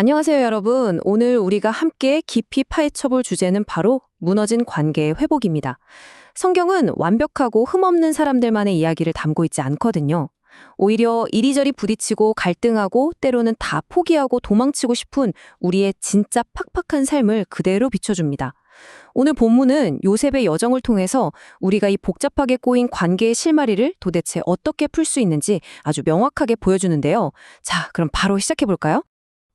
안녕하세요, 여러분. 오늘 우리가 함께 깊이 파헤쳐볼 주제는 바로 무너진 관계의 회복입니다. 성경은 완벽하고 흠없는 사람들만의 이야기를 담고 있지 않거든요. 오히려 이리저리 부딪히고 갈등하고 때로는 다 포기하고 도망치고 싶은 우리의 진짜 팍팍한 삶을 그대로 비춰줍니다. 오늘 본문은 요셉의 여정을 통해서 우리가 이 복잡하게 꼬인 관계의 실마리를 도대체 어떻게 풀 수 있는지 아주 명확하게 보여주는데요. 자, 그럼 바로 시작해볼까요?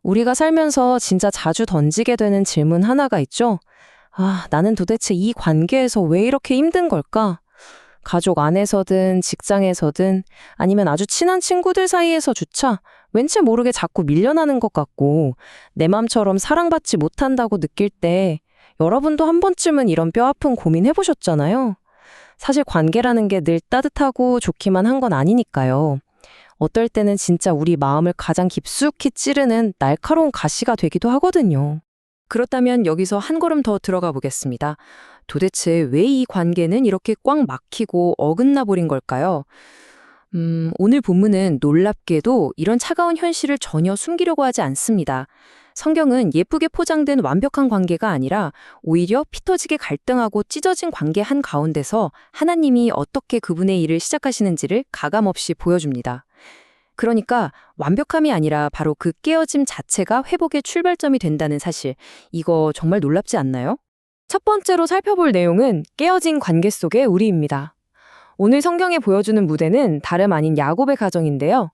우리가 살면서 진짜 자주 던지게 되는 질문 하나가 있죠. 나는 도대체 이 관계에서 왜 이렇게 힘든 걸까? 가족 안에서든 직장에서든 아니면 아주 친한 친구들 사이에서조차 왠지 모르게 자꾸 밀려나는 것 같고 내 맘처럼 사랑받지 못한다고 느낄 때 여러분도 한 번쯤은 이런 뼈아픈 고민 해보셨잖아요. 사실 관계라는 게 늘 따뜻하고 좋기만 한 건 아니니까요. 어떨 때는 진짜 우리 마음을 가장 깊숙이 찌르는 날카로운 가시가 되기도 하거든요. 그렇다면 여기서 한 걸음 더 들어가 보겠습니다. 도대체 왜 이 관계는 이렇게 꽉 막히고 어긋나 버린 걸까요? 오늘 본문은 놀랍게도 이런 차가운 현실을 전혀 숨기려고 하지 않습니다. 성경은 예쁘게 포장된 완벽한 관계가 아니라 오히려 피 터지게 갈등하고 찢어진 관계 한가운데서 하나님이 어떻게 그분의 일을 시작하시는지를 가감없이 보여줍니다. 그러니까 완벽함이 아니라 바로 그 깨어짐 자체가 회복의 출발점이 된다는 사실, 이거 정말 놀랍지 않나요? 첫 번째로 살펴볼 내용은 깨어진 관계 속의 우리입니다. 오늘 성경에 보여주는 무대는 다름 아닌 야곱의 가정인데요.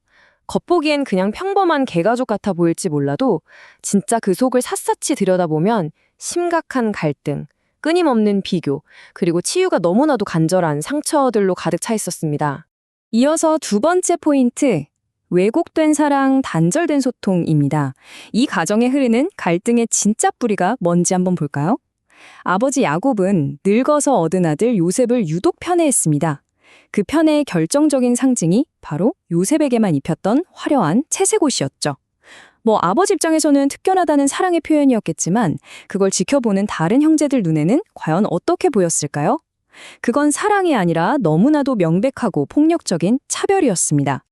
겉보기엔 그냥 평범한 개가족 같아 보일지 몰라도 진짜 그 속을 샅샅이 들여다보면 심각한 갈등, 끊임없는 비교, 그리고 치유가 너무나도 간절한 상처들로 가득 차 있었습니다. 이어서 두 번째 포인트, 왜곡된 사랑, 단절된 소통입니다. 이 가정에 흐르는 갈등의 진짜 뿌리가 뭔지 한번 볼까요? 아버지 야곱은 늙어서 얻은 아들 요셉을 유독 편애했습니다. 그 편애의 결정적인 상징이 바로 요셉에게만 입혔던 화려한 채색 옷이었죠. 아버지 입장에서는 특별하다는 사랑의 표현이었겠지만 그걸 지켜보는 다른 형제들 눈에는 과연 어떻게 보였을까요? 그건 사랑이 아니라 너무나도 명백하고 폭력적인 차별이었습니다.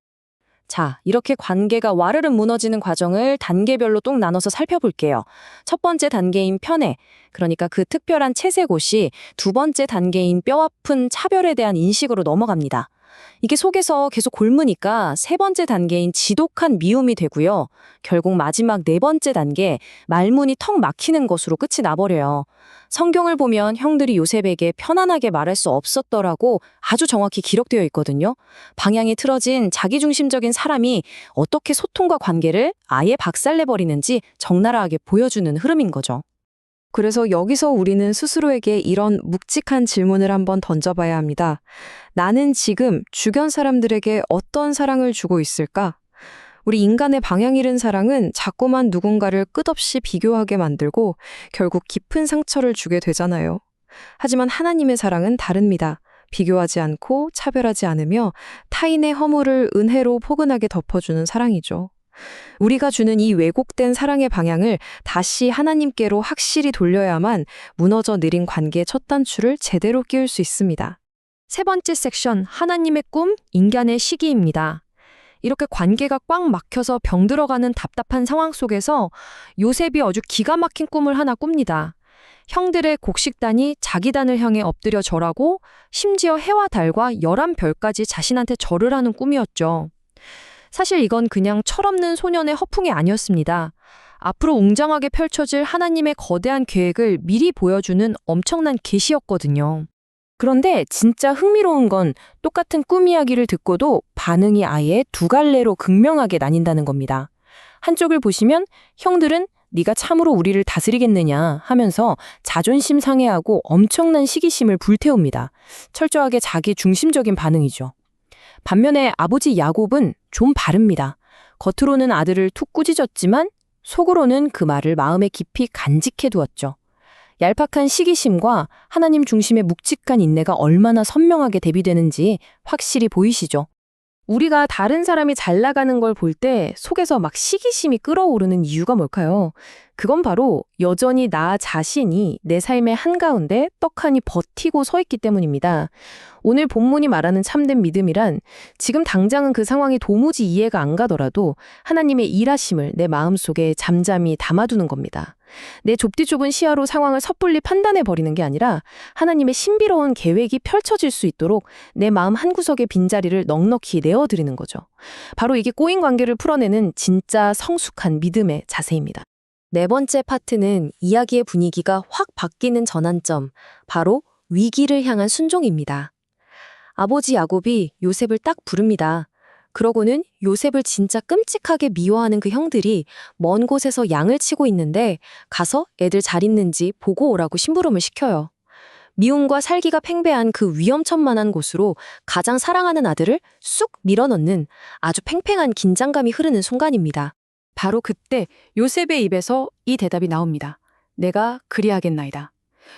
자, 이렇게 관계가 와르르 무너지는 과정을 단계별로 또 나눠서 살펴볼게요. 첫 번째 단계인 편애, 그러니까 그 특별한 채색 옷이 두 번째 단계인 뼈아픈 차별에 대한 인식으로 넘어갑니다. 이게 속에서 계속 곪으니까 세 번째 단계인 지독한 미움이 되고요. 결국 마지막 네 번째 단계, 말문이 턱 막히는 것으로 끝이 나버려요. 성경을 보면 형들이 요셉에게 편안하게 말할 수 없었더라고 아주 정확히 기록되어 있거든요. 방향이 틀어진 자기중심적인 사람이 어떻게 소통과 관계를 아예 박살내버리는지 적나라하게 보여주는 흐름인 거죠. 그래서 여기서 우리는 스스로에게 이런 묵직한 질문을 한번 던져봐야 합니다. 나는 지금 주변 사람들에게 어떤 사랑을 주고 있을까? 우리 인간의 방향 잃은 사랑은 자꾸만 누군가를 끝없이 비교하게 만들고 결국 깊은 상처를 주게 되잖아요. 하지만 하나님의 사랑은 다릅니다. 비교하지 않고 차별하지 않으며 타인의 허물을 은혜로 포근하게 덮어주는 사랑이죠. 우리가 주는 이 왜곡된 사랑의 방향을 다시 하나님께로 확실히 돌려야만 무너져 내린 관계의 첫 단추를 제대로 끼울 수 있습니다. 세 번째 섹션, 하나님의 꿈, 인간의 시기입니다. 이렇게 관계가 꽉 막혀서 병들어가는 답답한 상황 속에서 요셉이 아주 기가 막힌 꿈을 하나 꿉니다. 형들의 곡식단이 자기 단을 향해 엎드려 절하고 심지어 해와 달과 11별까지 자신한테 절을 하는 꿈이었죠. 사실 이건 그냥 철없는 소년의 허풍이 아니었습니다. 앞으로 웅장하게 펼쳐질 하나님의 거대한 계획을 미리 보여주는 엄청난 계시였거든요. 그런데 진짜 흥미로운 건 똑같은 꿈 이야기를 듣고도 반응이 아예 두 갈래로 극명하게 나뉜다는 겁니다. 한쪽을 보시면 형들은 네가 참으로 우리를 다스리겠느냐 하면서 자존심 상해하고 엄청난 시기심을 불태웁니다. 철저하게 자기 중심적인 반응이죠. 반면에 아버지 야곱은 좀 바릅니다. 겉으로는 아들을 툭 꾸짖었지만 속으로는 그 말을 마음에 깊이 간직해 두었죠. 얄팍한 시기심과 하나님 중심의 묵직한 인내가 얼마나 선명하게 대비되는지 확실히 보이시죠? 우리가 다른 사람이 잘 나가는 걸 볼 때 속에서 막 시기심이 끓어오르는 이유가 뭘까요? 그건 바로 여전히 나 자신이 내 삶의 한가운데 떡하니 버티고 서 있기 때문입니다. 오늘 본문이 말하는 참된 믿음이란 지금 당장은 그 상황이 도무지 이해가 안 가더라도 하나님의 일하심을 내 마음속에 잠잠히 담아두는 겁니다. 내 좁디 좁은 시야로 상황을 섣불리 판단해 버리는 게 아니라 하나님의 신비로운 계획이 펼쳐질 수 있도록 내 마음 한구석의 빈자리를 넉넉히 내어드리는 거죠. 바로 이게 꼬인 관계를 풀어내는 진짜 성숙한 믿음의 자세입니다. 네 번째 파트는 이야기의 분위기가 확 바뀌는 전환점, 바로 위기를 향한 순종입니다. 아버지 야곱이 요셉을 딱 부릅니다. 그러고는 요셉을 진짜 끔찍하게 미워하는 그 형들이 먼 곳에서 양을 치고 있는데 가서 애들 잘 있는지 보고 오라고 심부름을 시켜요. 미움과 살기가 팽배한 그 위험천만한 곳으로 가장 사랑하는 아들을 쑥 밀어넣는 아주 팽팽한 긴장감이 흐르는 순간입니다. 바로 그때 요셉의 입에서 이 대답이 나옵니다. 내가 그리하겠나이다.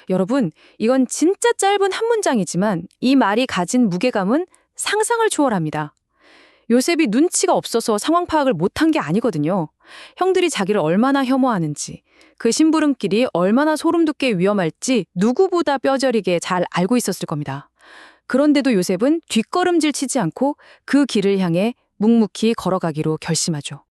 여러분, 이건 진짜 짧은 한 문장이지만 이 말이 가진 무게감은 상상을 초월합니다. 요셉이 눈치가 없어서 상황 파악을 못한 게 아니거든요. 형들이 자기를 얼마나 혐오하는지, 그 심부름길이 얼마나 소름 돋게 위험할지 누구보다 뼈저리게 잘 알고 있었을 겁니다. 그런데도 요셉은 뒷걸음질 치지 않고 그 길을 향해 묵묵히 걸어가기로 결심하죠.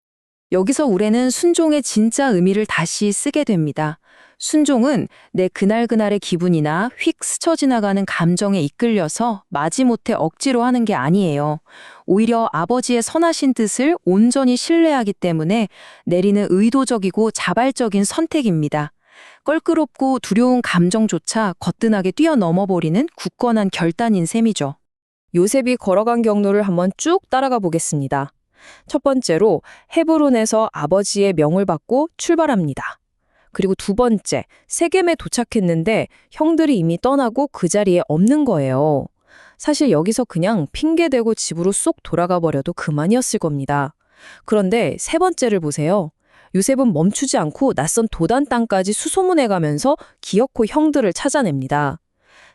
여기서 우레는 순종의 진짜 의미를 다시 쓰게 됩니다. 순종은 내 그날그날의 기분이나 휙 스쳐 지나가는 감정에 이끌려서 마지못해 억지로 하는 게 아니에요. 오히려 아버지의 선하신 뜻을 온전히 신뢰하기 때문에 내리는 의도적이고 자발적인 선택입니다. 껄끄럽고 두려운 감정조차 거뜬하게 뛰어넘어버리는 굳건한 결단인 셈이죠. 요셉이 걸어간 경로를 한번 쭉 따라가 보겠습니다. 첫 번째로 헤브론에서 아버지의 명을 받고 출발합니다. 그리고 두 번째, 세겜에 도착했는데 형들이 이미 떠나고 그 자리에 없는 거예요. 사실 여기서 그냥 핑계대고 집으로 쏙 돌아가 버려도 그만이었을 겁니다. 그런데 세 번째를 보세요. 요셉은 멈추지 않고 낯선 도단 땅까지 수소문해 가면서 기어코 형들을 찾아냅니다.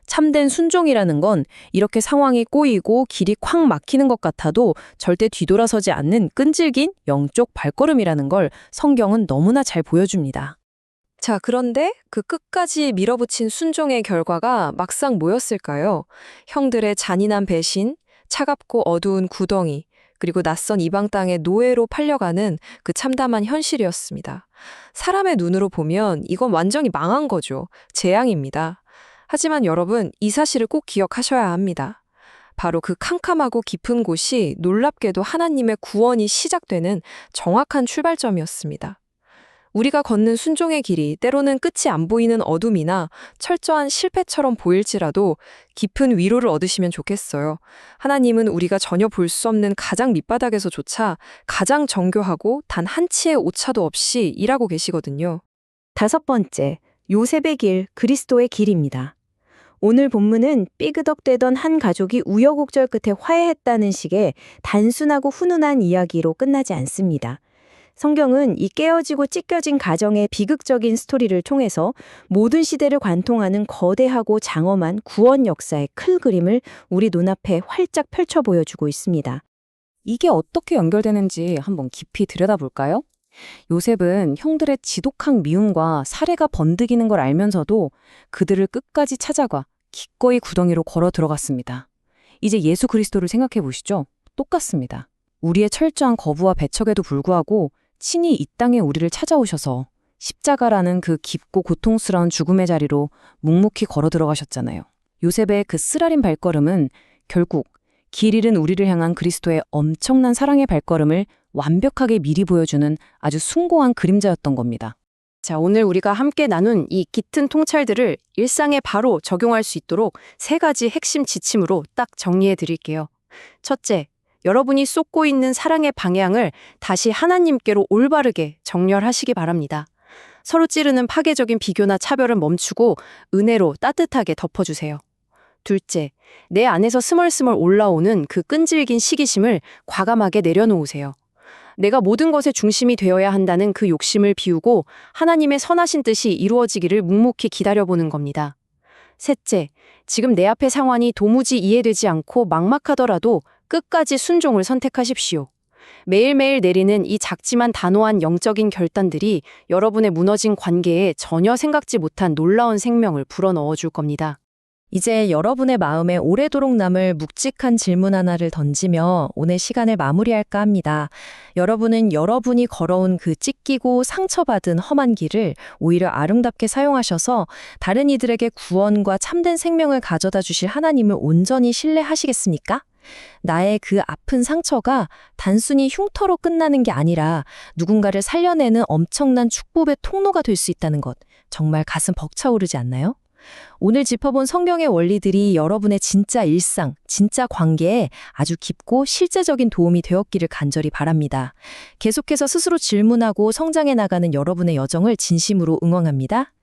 참된 순종이라는 건 이렇게 상황이 꼬이고 길이 콱 막히는 것 같아도 절대 뒤돌아서지 않는 끈질긴 영적 발걸음이라는 걸 성경은 너무나 잘 보여줍니다. 자, 그런데 그 끝까지 밀어붙인 순종의 결과가 막상 뭐였을까요? 형들의 잔인한 배신, 차갑고 어두운 구덩이, 그리고 낯선 이방 땅의 노예로 팔려가는 그 참담한 현실이었습니다. 사람의 눈으로 보면 이건 완전히 망한 거죠. 재앙입니다. 하지만 여러분, 이 사실을 꼭 기억하셔야 합니다. 바로 그 캄캄하고 깊은 곳이 놀랍게도 하나님의 구원이 시작되는 정확한 출발점이었습니다. 우리가 걷는 순종의 길이 때로는 끝이 안 보이는 어둠이나 철저한 실패처럼 보일지라도 깊은 위로를 얻으시면 좋겠어요. 하나님은 우리가 전혀 볼 수 없는 가장 밑바닥에서조차 가장 정교하고 단 한 치의 오차도 없이 일하고 계시거든요. 다섯 번째, 요셉의 길, 그리스도의 길입니다. 오늘 본문은 삐그덕대던 한 가족이 우여곡절 끝에 화해했다는 식의 단순하고 훈훈한 이야기로 끝나지 않습니다. 성경은 이 깨어지고 찢겨진 가정의 비극적인 스토리를 통해서 모든 시대를 관통하는 거대하고 장엄한 구원 역사의 큰 그림을 우리 눈앞에 활짝 펼쳐 보여주고 있습니다. 이게 어떻게 연결되는지 한번 깊이 들여다볼까요? 요셉은 형들의 지독한 미움과 살해가 번득이는 걸 알면서도 그들을 끝까지 찾아가 기꺼이 구덩이로 걸어 들어갔습니다. 이제 예수 그리스도를 생각해 보시죠. 똑같습니다. 우리의 철저한 거부와 배척에도 불구하고 친히 이 땅에 우리를 찾아오셔서 십자가라는 그 깊고 고통스러운 죽음의 자리로 묵묵히 걸어 들어가셨잖아요. 요셉의 그 쓰라린 발걸음은 결국 길 잃은 우리를 향한 그리스도의 엄청난 사랑의 발걸음을 완벽하게 미리 보여주는 아주 숭고한 그림자였던 겁니다. 자, 오늘 우리가 함께 나눈 이 깃튼 통찰들을 일상에 바로 적용할 수 있도록 세 가지 핵심 지침으로 딱 정리해 드릴게요. 첫째, 여러분이 쏟고 있는 사랑의 방향을 다시 하나님께로 올바르게 정렬하시기 바랍니다. 서로 찌르는 파괴적인 비교나 차별은 멈추고 은혜로 따뜻하게 덮어주세요. 둘째, 내 안에서 스멀스멀 올라오는 그 끈질긴 시기심을 과감하게 내려놓으세요. 내가 모든 것의 중심이 되어야 한다는 그 욕심을 비우고 하나님의 선하신 뜻이 이루어지기를 묵묵히 기다려보는 겁니다. 셋째, 지금 내 앞의 상황이 도무지 이해되지 않고 막막하더라도 끝까지 순종을 선택하십시오. 매일매일 내리는 이 작지만 단호한 영적인 결단들이 여러분의 무너진 관계에 전혀 생각지 못한 놀라운 생명을 불어넣어 줄 겁니다. 이제 여러분의 마음에 오래도록 남을 묵직한 질문 하나를 던지며 오늘 시간을 마무리할까 합니다. 여러분은 여러분이 걸어온 그 찢기고 상처받은 험한 길을 오히려 아름답게 사용하셔서 다른 이들에게 구원과 참된 생명을 가져다 주실 하나님을 온전히 신뢰하시겠습니까? 나의 그 아픈 상처가 단순히 흉터로 끝나는 게 아니라 누군가를 살려내는 엄청난 축복의 통로가 될 수 있다는 것, 정말 가슴 벅차오르지 않나요? 오늘 짚어본 성경의 원리들이 여러분의 진짜 일상, 진짜 관계에 아주 깊고 실제적인 도움이 되었기를 간절히 바랍니다. 계속해서 스스로 질문하고 성장해 나가는 여러분의 여정을 진심으로 응원합니다.